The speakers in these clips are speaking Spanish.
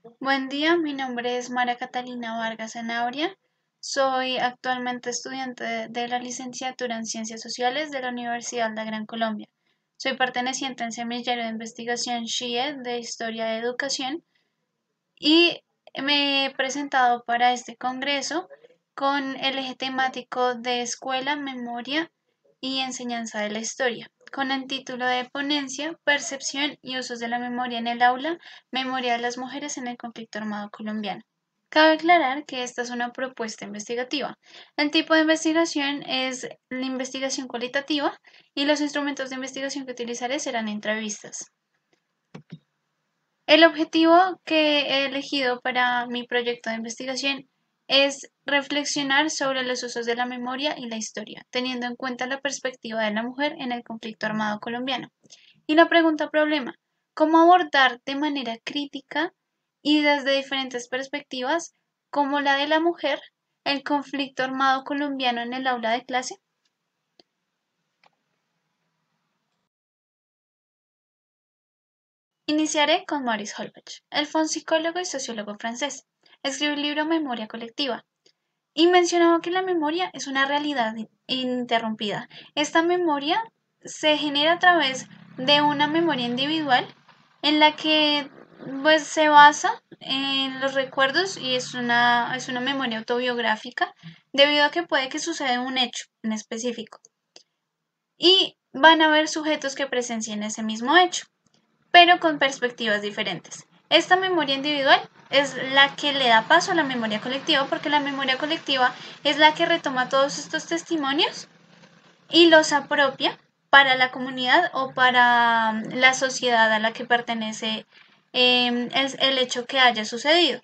Buen día, mi nombre es Mara Catalina Vargas Zanabria. Soy actualmente estudiante de la licenciatura en Ciencias Sociales de la Universidad de Gran Colombia. Soy perteneciente al semillero de investigación SHIE de Historia de Educación y me he presentado para este congreso con el eje temático de Escuela, Memoria y Enseñanza de la Historia, con el título de ponencia Percepción y usos de la memoria en el aula, Memoria de las mujeres en el conflicto armado colombiano. Cabe aclarar que esta es una propuesta investigativa. El tipo de investigación es la investigación cualitativa y los instrumentos de investigación que utilizaré serán entrevistas. El objetivo que he elegido para mi proyecto de investigación es reflexionar sobre los usos de la memoria y la historia, teniendo en cuenta la perspectiva de la mujer en el conflicto armado colombiano. Y la pregunta problema, ¿cómo abordar de manera crítica y desde diferentes perspectivas, como la de la mujer, el conflicto armado colombiano en el aula de clase? Iniciaré con Maurice Holbach. Él fue un psicólogo y sociólogo francés. Escribió el libro Memoria colectiva y mencionaba que la memoria es una realidad ininterrumpida. Esta memoria se genera a través de una memoria individual en la que pues se basa en los recuerdos y es una memoria autobiográfica debido a que puede que suceda un hecho en específico y van a haber sujetos que presencien ese mismo hecho pero con perspectivas diferentes. Esta memoria individual es la que le da paso a la memoria colectiva, porque la memoria colectiva es la que retoma todos estos testimonios y los apropia para la comunidad o para la sociedad a la que pertenece el hecho que haya sucedido.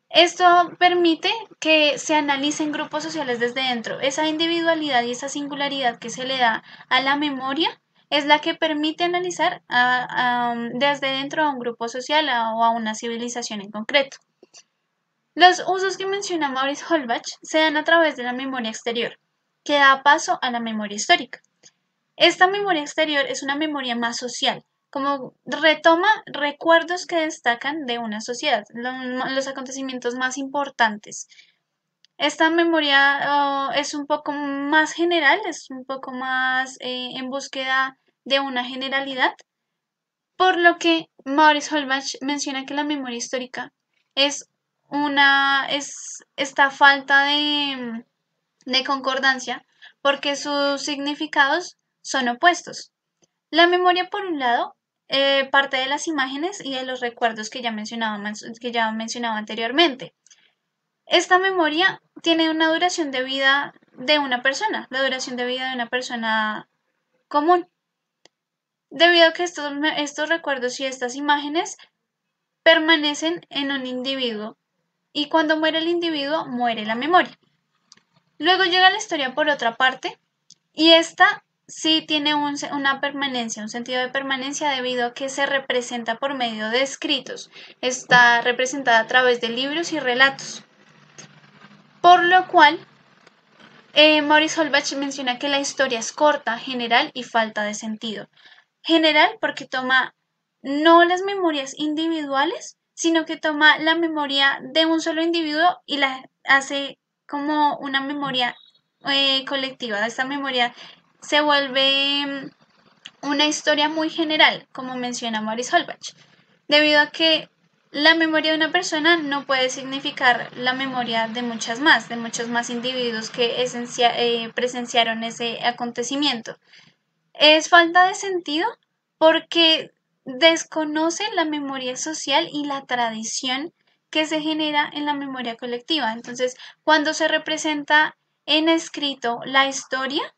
Esto permite que se analicen grupos sociales desde dentro. Esa individualidad y esa singularidad que se le da a la memoria es la que permite analizar desde dentro a un grupo social o a una civilización en concreto. Los usos que menciona Maurice Holbach se dan a través de la memoria exterior, que da paso a la memoria histórica. Esta memoria exterior es una memoria más social, como retoma recuerdos que destacan de una sociedad, los acontecimientos más importantes. Esta memoria es un poco más general, es un poco más en búsqueda de una generalidad, por lo que Maurice Holbach menciona que la memoria histórica es esta falta de concordancia porque sus significados son opuestos. La memoria, por un lado, parte de las imágenes y de los recuerdos que ya mencionaba anteriormente. Esta memoria tiene una duración de vida de una persona, la duración de vida de una persona común, debido a que estos recuerdos y estas imágenes permanecen en un individuo y cuando muere el individuo muere la memoria. Luego llega la historia por otra parte y esta sí tiene una permanencia, un sentido de permanencia debido a que se representa por medio de escritos, está representada a través de libros y relatos, por lo cual Maurice Holbach menciona que la historia es corta, general y falta de sentido. General porque toma no las memorias individuales, sino que toma la memoria de un solo individuo y la hace como una memoria colectiva. Esta memoria se vuelve una historia muy general, como menciona Maurice Holbach, debido a que la memoria de una persona no puede significar la memoria de muchos más individuos que presenciaron ese acontecimiento. Es falta de sentido porque desconoce la memoria social y la tradición que se genera en la memoria colectiva. Entonces, cuando se representa en escrito la historia,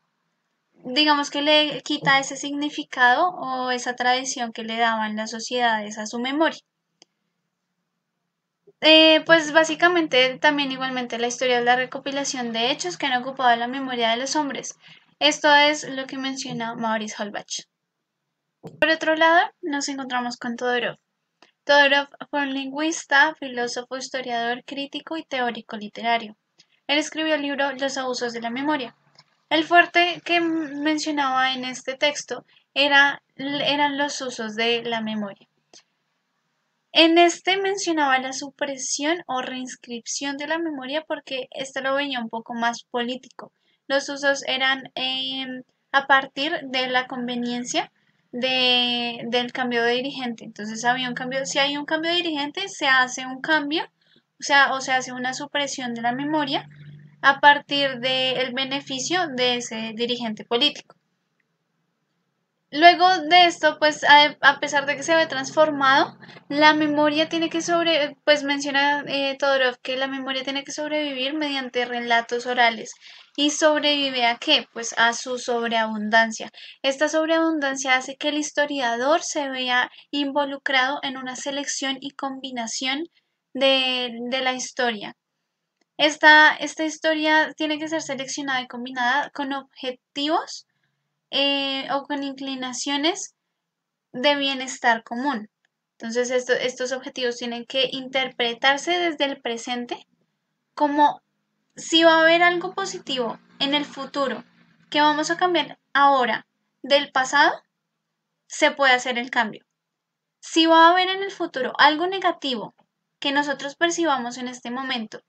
digamos que le quita ese significado o esa tradición que le daban las sociedades a su memoria. Pues básicamente también igualmente la historia es la recopilación de hechos que han ocupado la memoria de los hombres. Esto es lo que menciona Maurice Holbach. Por otro lado, nos encontramos con Todorov. Todorov fue un lingüista, filósofo, historiador, crítico y teórico literario. Él escribió el libro Los abusos de la memoria. El fuerte que mencionaba en este texto eran los usos de la memoria. En este mencionaba la supresión o reinscripción de la memoria porque esto lo veía un poco más político. Los usos eran a partir de la conveniencia del cambio de dirigente. Entonces había un cambio, si hay un cambio de dirigente, se hace un cambio, o se hace una supresión de la memoria a partir del beneficio de ese dirigente político. Luego de esto, pues a pesar de que se ve transformado, la memoria tiene que pues menciona Todorov que la memoria tiene que sobrevivir mediante relatos orales. ¿Y sobrevive a qué? Pues a su sobreabundancia. Esta sobreabundancia hace que el historiador se vea involucrado en una selección y combinación de la historia. Esta historia tiene que ser seleccionada y combinada con objetivos o con inclinaciones de bienestar común. Entonces estos objetivos tienen que interpretarse desde el presente como si va a haber algo positivo en el futuro que vamos a cambiar ahora del pasado, se puede hacer el cambio. Si va a haber en el futuro algo negativo que nosotros percibamos en este momento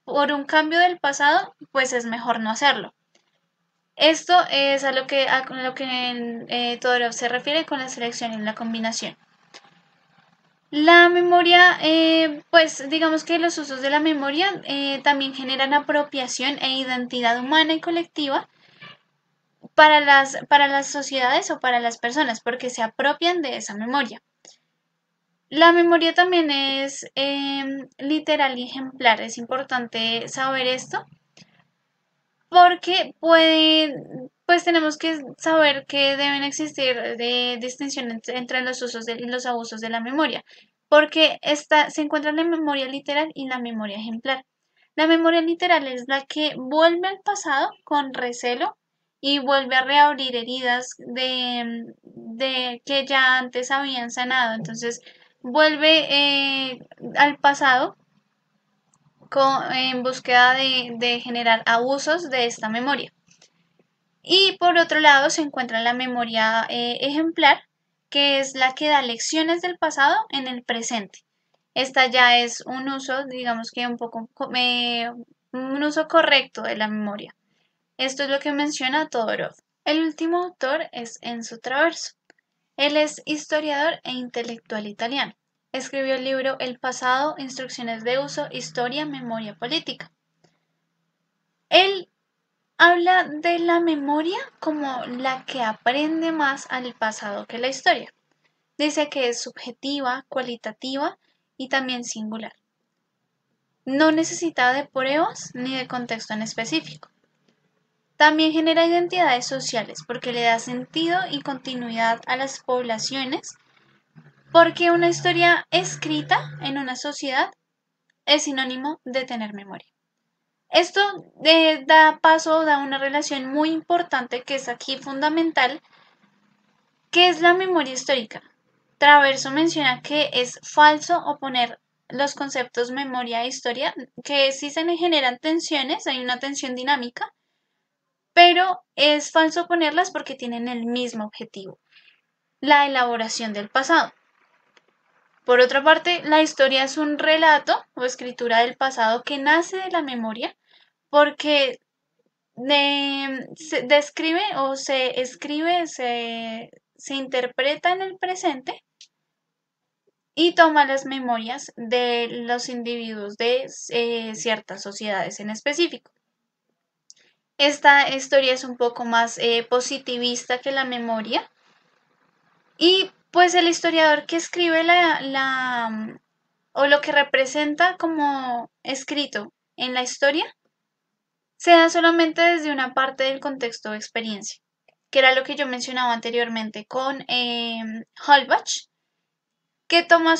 por un cambio del pasado, pues es mejor no hacerlo. Esto es a lo que Todorov se refiere con la selección y la combinación. La memoria, pues digamos que los usos de la memoria también generan apropiación e identidad humana y colectiva para las sociedades o para las personas, porque se apropian de esa memoria. La memoria también es literal y ejemplar, es importante saber esto, porque pues tenemos que saber que deben existir distinciones entre los usos y los abusos de la memoria, porque se encuentra la memoria literal y la memoria ejemplar. La memoria literal es la que vuelve al pasado con recelo y vuelve a reabrir heridas de que ya antes habían sanado. Entonces vuelve al pasado en búsqueda de generar abusos de esta memoria. Y por otro lado se encuentra la memoria ejemplar, que es la que da lecciones del pasado en el presente. Esta ya es un uso, digamos que un uso correcto de la memoria. Esto es lo que menciona Todorov. El último autor es Enzo Traverso. Él es historiador e intelectual italiano. Escribió el libro El pasado, instrucciones de uso, historia, memoria política. Él habla de la memoria como la que aprende más al pasado que la historia. Dice que es subjetiva, cualitativa y también singular. No necesita de pruebas ni de contexto en específico. También genera identidades sociales porque le da sentido y continuidad a las poblaciones, porque una historia escrita en una sociedad es sinónimo de tener memoria. Esto da una relación muy importante que es aquí fundamental, que es la memoria histórica. Traverso menciona que es falso oponer los conceptos memoria e historia, que sí se generan tensiones, hay una tensión dinámica, pero es falso oponerlas porque tienen el mismo objetivo, la elaboración del pasado. Por otra parte, la historia es un relato o escritura del pasado que nace de la memoria porque se describe o se escribe, se interpreta en el presente y toma las memorias de los individuos de ciertas sociedades en específico. Esta historia es un poco más positivista que la memoria y pues el historiador que escribe o lo que representa como escrito en la historia se da solamente desde una parte del contexto de experiencia, que era lo que yo mencionaba anteriormente con Holbach, que toma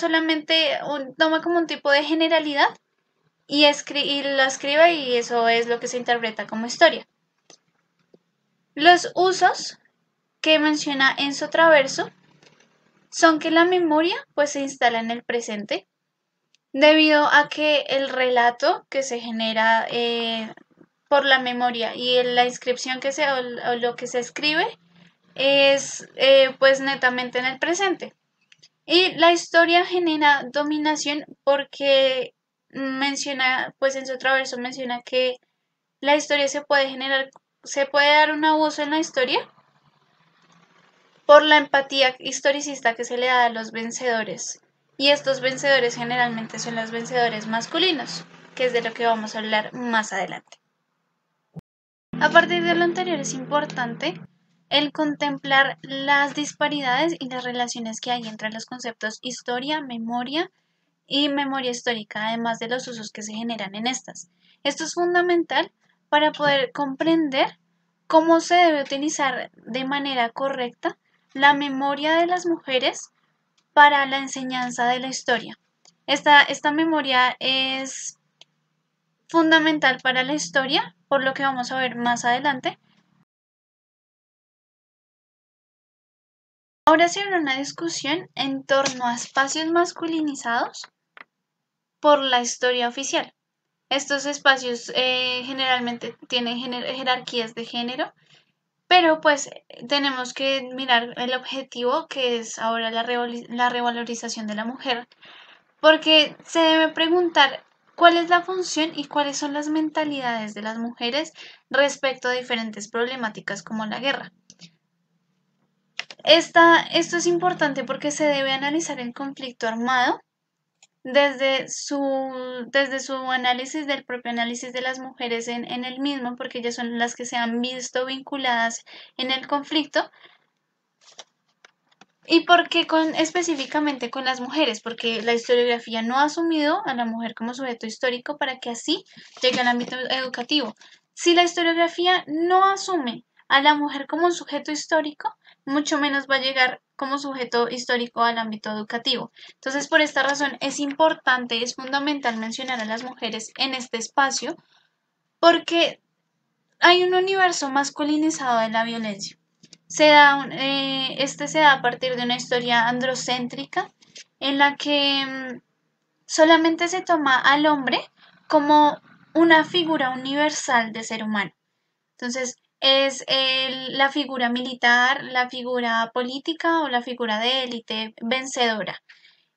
toma como un tipo de generalidad y lo escribe y eso es lo que se interpreta como historia. Los usos que menciona Enzo Traverso son que la memoria pues se instala en el presente debido a que el relato que se genera por la memoria y la inscripción o lo que se escribe es pues netamente en el presente. Y la historia genera dominación porque menciona, pues en su otro verso menciona que la historia se puede dar un abuso en la historia por la empatía historicista que se le da a los vencedores. Y estos vencedores generalmente son los vencedores masculinos, que es de lo que vamos a hablar más adelante. A partir de lo anterior es importante el contemplar las disparidades y las relaciones que hay entre los conceptos historia, memoria y memoria histórica, además de los usos que se generan en estas. Esto es fundamental para poder comprender cómo se debe utilizar de manera correcta la memoria de las mujeres para la enseñanza de la historia. Esta memoria es fundamental para la historia, por lo que vamos a ver más adelante. Ahora se abre una discusión en torno a espacios masculinizados por la historia oficial. Estos espacios generalmente tienen jerarquías de género, pero pues tenemos que mirar el objetivo que es ahora la revalorización de la mujer, porque se debe preguntar cuál es la función y cuáles son las mentalidades de las mujeres respecto a diferentes problemáticas como la guerra. Esto es importante porque se debe analizar el conflicto armado desde su análisis, del propio análisis de las mujeres en el mismo, porque ellas son las que se han visto vinculadas en el conflicto. ¿Y por qué específicamente con las mujeres? Porque la historiografía no ha asumido a la mujer como sujeto histórico para que así llegue al ámbito educativo. Si la historiografía no asume a la mujer como un sujeto histórico, mucho menos va a llegar como sujeto histórico al ámbito educativo. Entonces, por esta razón es importante, es fundamental mencionar a las mujeres en este espacio porque hay un universo masculinizado de la violencia. Este se da a partir de una historia androcéntrica en la que solamente se toma al hombre como una figura universal de ser humano. Entonces, es la figura militar, la figura política o la figura de élite vencedora.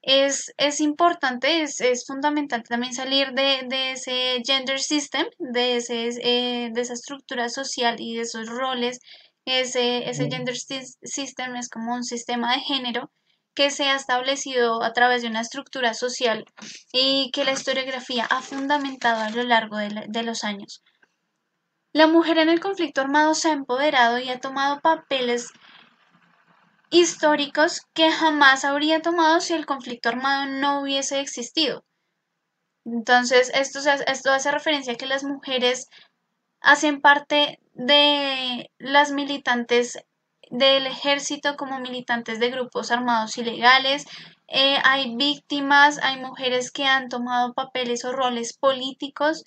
Es importante, es fundamental también salir de ese gender system, de esa estructura social y de esos roles. Ese gender system es como un sistema de género que se ha establecido a través de una estructura social y que la historiografía ha fundamentado a lo largo de los años. La mujer en el conflicto armado se ha empoderado y ha tomado papeles históricos que jamás habría tomado si el conflicto armado no hubiese existido. Entonces, esto hace referencia a que las mujeres hacen parte de las militantes del ejército como militantes de grupos armados ilegales. Hay víctimas, hay mujeres que han tomado papeles o roles políticos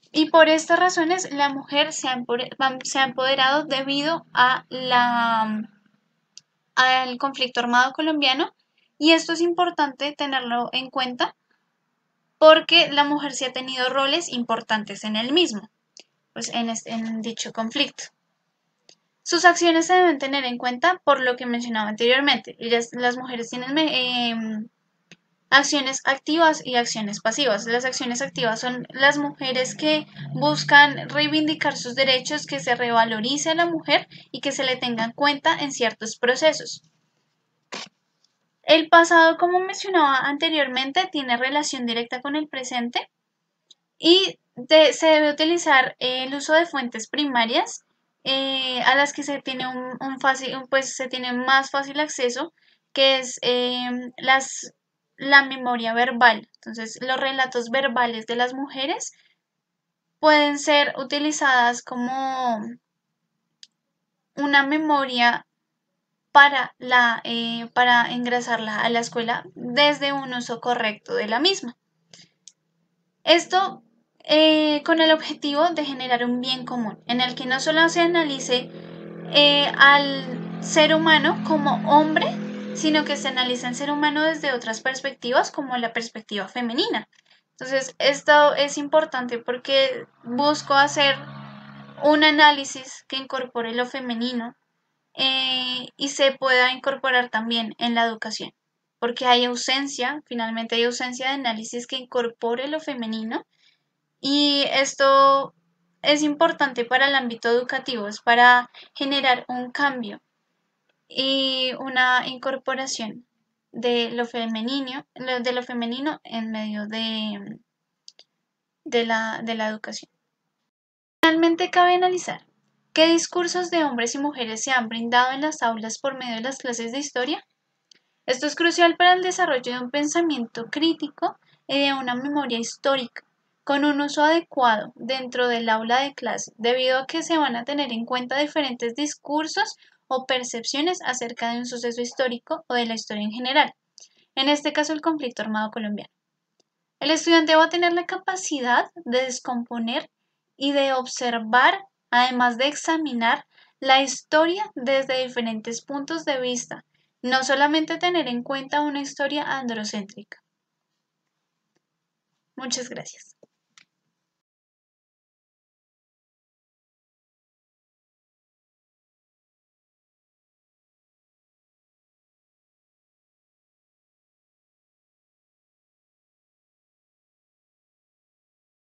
y por estas razones la mujer se ha empoderado debido al conflicto armado colombiano y esto es importante tenerlo en cuenta porque la mujer sí ha tenido roles importantes en el mismo, pues en dicho conflicto. Sus acciones se deben tener en cuenta por lo que mencionaba anteriormente. Las mujeres tienen acciones activas y acciones pasivas. Las acciones activas son las mujeres que buscan reivindicar sus derechos, que se revalorice a la mujer y que se le tenga en cuenta en ciertos procesos. El pasado, como mencionaba anteriormente, tiene relación directa con el presente y se debe utilizar el uso de fuentes primarias a las que se tiene pues se tiene más fácil acceso, que es la memoria verbal. Entonces, los relatos verbales de las mujeres pueden ser utilizadas como una memoria para ingresarla a la escuela desde un uso correcto de la misma. Esto con el objetivo de generar un bien común, en el que no solo se analice al ser humano como hombre, sino que se analiza al ser humano desde otras perspectivas, como la perspectiva femenina. Entonces, esto es importante porque busco hacer un análisis que incorpore lo femenino y se pueda incorporar también en la educación. porque finalmente hay ausencia de análisis que incorpore lo femenino, y esto es importante para el ámbito educativo, es para generar un cambio y una incorporación de lo femenino en medio de la educación. Finalmente, cabe analizar qué discursos de hombres y mujeres se han brindado en las aulas por medio de las clases de historia. Esto es crucial para el desarrollo de un pensamiento crítico y de una memoria histórica, con un uso adecuado dentro del aula de clase, debido a que se van a tener en cuenta diferentes discursos o percepciones acerca de un suceso histórico o de la historia en general, en este caso el conflicto armado colombiano. El estudiante va a tener la capacidad de descomponer y de observar, además de examinar la historia desde diferentes puntos de vista, no solamente tener en cuenta una historia androcéntrica. Muchas gracias.